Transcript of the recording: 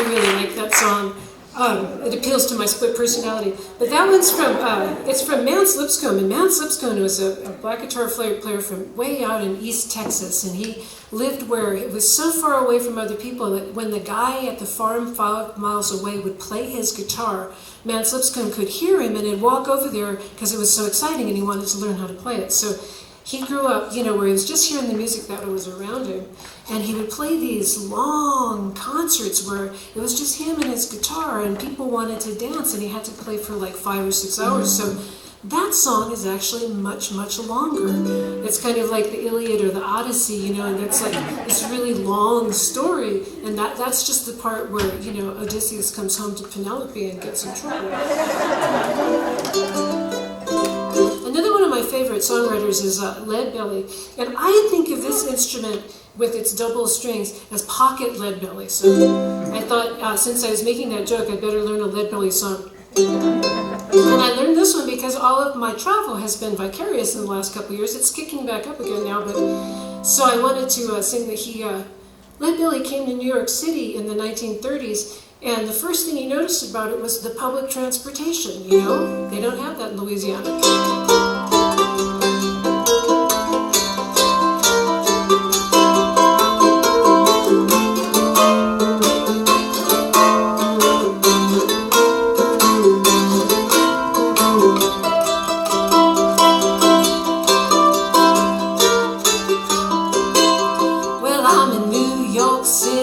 I really like that song. It appeals to my split personality. But that one's from, it's from Mance Lipscomb. And Mance Lipscomb was a black guitar player from way out in East Texas. And he lived where it was so far away from other people that when the guy at the farm 5 miles away would play his guitar, Mance Lipscomb could hear him and he'd walk over there because it was so exciting and he wanted to learn how to play it. So he grew up, where he was just hearing the music that was around him. And he would play these long concerts where it was just him and his guitar and people wanted to dance and he had to play for like 5 or 6 hours. So that song is actually much, much longer. It's kind of like the Iliad or the Odyssey, and it's like this really long story. And that's just the part where, Odysseus comes home to Penelope and gets in trouble. Another one of my favorite songwriters is Leadbelly. And I think of this instrument with its double strings as pocket Leadbelly. So I thought, since I was making that joke, I'd better learn a Leadbelly song. And I learned this one because all of my travel has been vicarious in the last couple of years. It's kicking back up again now, but so I wanted to sing that Leadbelly came to New York City in the 1930s, and the first thing he noticed about it was the public transportation, They don't have that in Louisiana. Well, I'm in New York City.